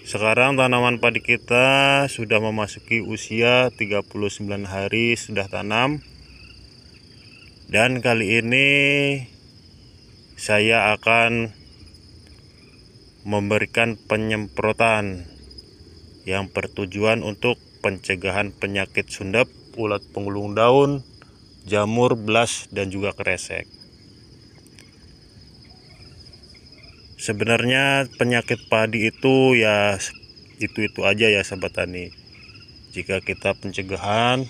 Sekarang tanaman padi kita sudah memasuki usia 39 hari sudah tanam. Dan kali ini saya akan memberikan penyemprotan yang bertujuan untuk pencegahan penyakit sundep, ulat penggulung daun, jamur, blas, dan juga kresek. Sebenarnya penyakit padi itu ya itu aja ya sahabat tani. Jika kita pencegahan,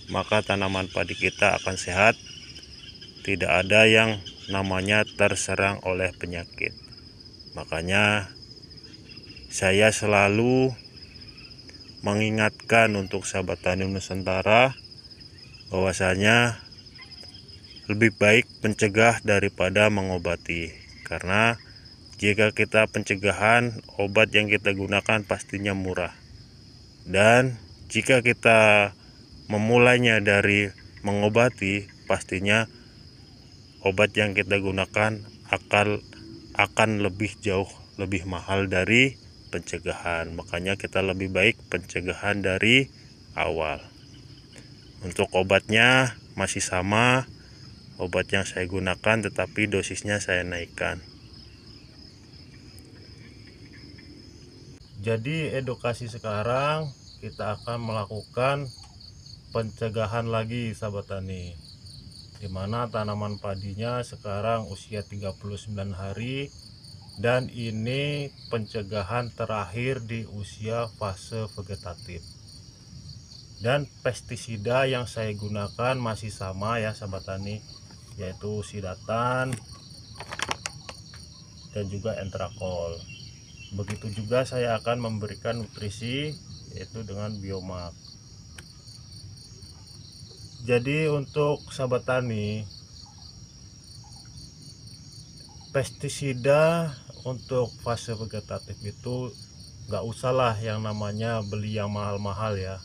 maka tanaman padi kita akan sehat. Tidak ada yang namanya terserang oleh penyakit. Makanya saya selalu mengingatkan untuk sahabat tani Nusantara bahwasanya lebih baik mencegah daripada mengobati. Karena jika kita pencegahan, obat yang kita gunakan pastinya murah. Dan jika kita memulainya dari mengobati, pastinya obat yang kita gunakan akan lebih jauh lebih mahal dari pencegahan. Makanya kita lebih baik pencegahan dari awal. Untuk obatnya masih sama obat yang saya gunakan, tetapi dosisnya saya naikkan. Jadi edukasi sekarang kita akan melakukan pencegahan lagi sahabat tani, dimana tanaman padinya sekarang usia 39 hari dan ini pencegahan terakhir di usia fase vegetatif. Dan pestisida yang saya gunakan masih sama ya sahabat tani, yaitu sidatan dan juga entrakol. Begitu juga saya akan memberikan nutrisi yaitu dengan biomak. Jadi untuk sahabat tani, pestisida untuk fase vegetatif itu nggak usah lah yang namanya beli yang mahal-mahal ya.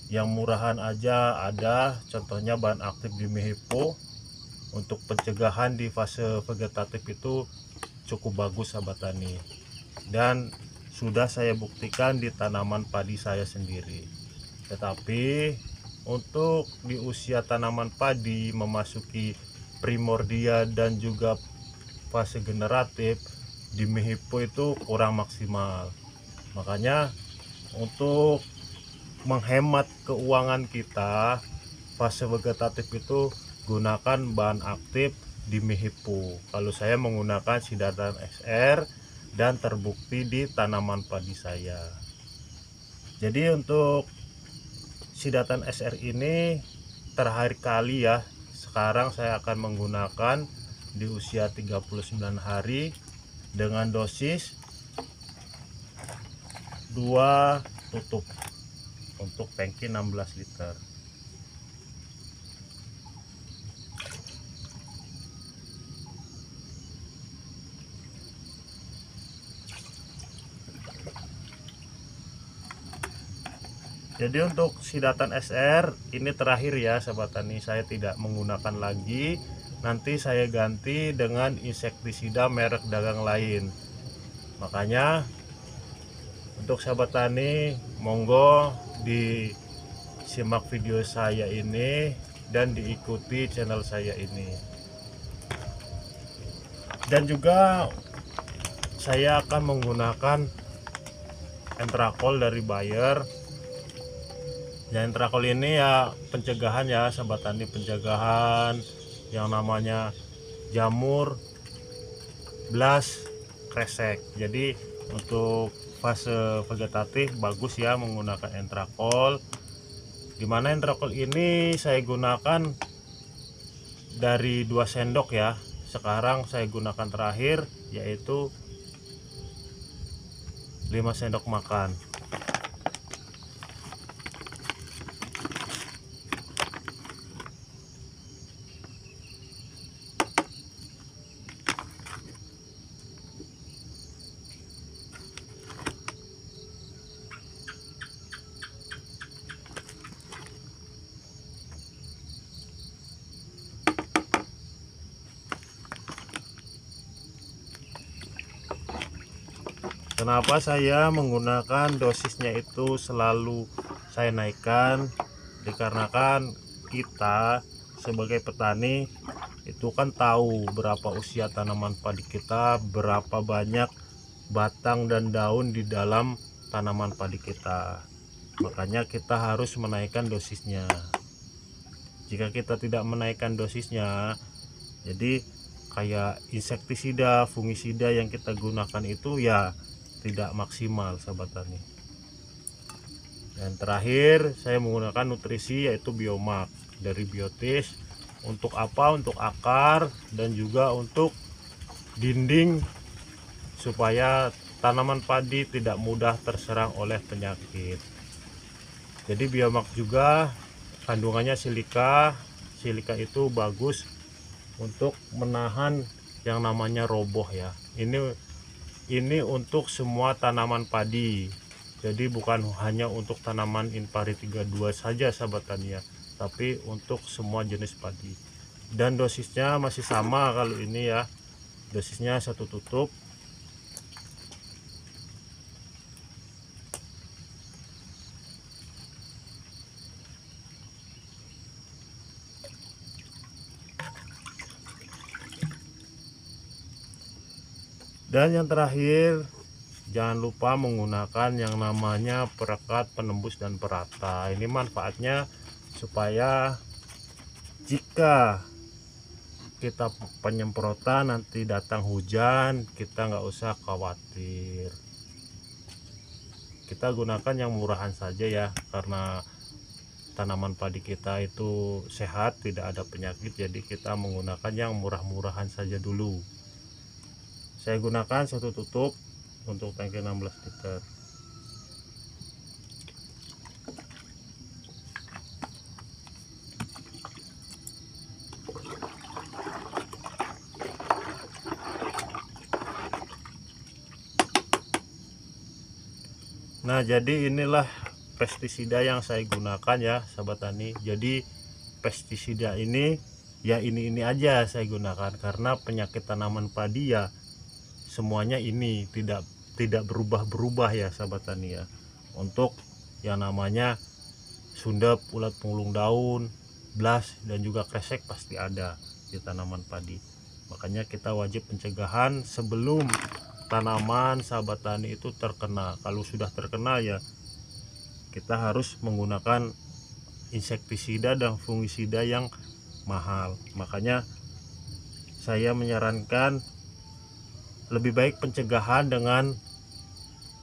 Yang murahan aja ada, contohnya bahan aktif Dimehipo untuk pencegahan di fase vegetatif itu cukup bagus sahabat tani, dan sudah saya buktikan di tanaman padi saya sendiri. Tetapi untuk di usia tanaman padi memasuki primordia dan juga fase generatif, Dimehipo itu kurang maksimal. Makanya untuk menghemat keuangan kita fase vegetatif itu gunakan bahan aktif Dimehipo. Kalau saya menggunakan sidatan SR dan terbukti di tanaman padi saya. Jadi untuk sidatan SR ini terakhir kali ya, sekarang saya akan menggunakan di usia 39 hari dengan dosis 2 tutup untuk tangki 16 liter. Jadi untuk sidatan SR ini terakhir ya sahabat tani, saya tidak menggunakan lagi. Nanti saya ganti dengan insektisida merek dagang lain. Makanya untuk sahabat tani, monggo disimak video saya ini dan diikuti channel saya ini. Dan juga saya akan menggunakan entrakol dari Bayer. Ya, entrakol ini ya pencegahan ya sahabat tani, pencegahan yang namanya jamur, blas, kresek. Jadi untuk fase vegetatif bagus ya menggunakan entrakol. Dimana entrakol ini saya gunakan dari 2 sendok ya. Sekarang saya gunakan terakhir yaitu 5 sendok makan. Kenapa saya menggunakan dosisnya itu selalu saya naikkan? Dikarenakan kita sebagai petani itu kan tahu berapa usia tanaman padi kita, berapa banyak batang dan daun di dalam tanaman padi kita. Makanya kita harus menaikkan dosisnya. Jika kita tidak menaikkan dosisnya, jadi kayak insektisida, fungisida yang kita gunakan itu ya tidak maksimal, sahabat tani. Dan terakhir saya menggunakan nutrisi yaitu Biomak dari Biotis. Untuk apa? Untuk akar dan juga untuk dinding supaya tanaman padi tidak mudah terserang oleh penyakit. Jadi Biomak juga kandungannya silika. Silika itu bagus untuk menahan yang namanya roboh ya. Ini untuk semua tanaman padi. Jadi bukan hanya untuk tanaman Inpari 32 saja sahabat tani ya, tapi untuk semua jenis padi. Dan dosisnya masih sama kalau ini ya. Dosisnya 1 tutup. Dan yang terakhir, jangan lupa menggunakan yang namanya perekat, penembus, dan perata. Ini manfaatnya supaya jika kita penyemprotan nanti datang hujan, kita nggak usah khawatir. Kita gunakan yang murahan saja ya, karena tanaman padi kita itu sehat, tidak ada penyakit, jadi kita menggunakan yang murah-murahan saja dulu. Saya gunakan 1 tutup untuk tangki 16 liter. Nah, jadi inilah pestisida yang saya gunakan ya, sahabat tani. Jadi pestisida ini ya ini aja saya gunakan karena penyakit tanaman padi ya semuanya ini tidak berubah-berubah ya sahabat tani ya. Untuk yang namanya sundep, ulat punggung daun, blas, dan juga kresek pasti ada di tanaman padi. Makanya kita wajib pencegahan sebelum tanaman sahabat tani itu terkena. Kalau sudah terkena ya kita harus menggunakan insektisida dan fungisida yang mahal. Makanya saya menyarankan lebih baik pencegahan dengan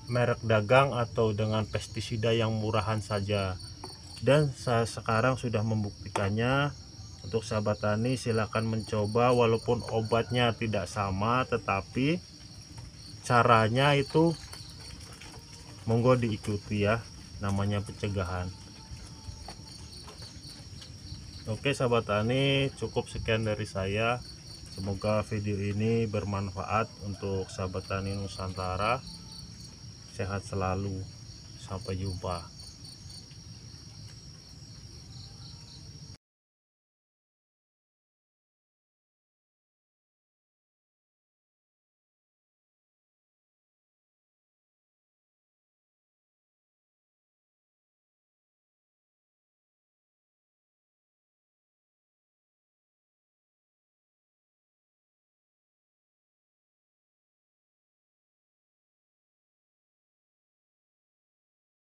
merek dagang atau dengan pestisida yang murahan saja. Dan saya sekarang sudah membuktikannya. Untuk sahabat tani silakan mencoba, walaupun obatnya tidak sama tetapi caranya itu monggo diikuti ya, namanya pencegahan. Oke sahabat tani, cukup sekian dari saya. Semoga video ini bermanfaat untuk sahabat tani Nusantara. Sehat selalu, sampai jumpa.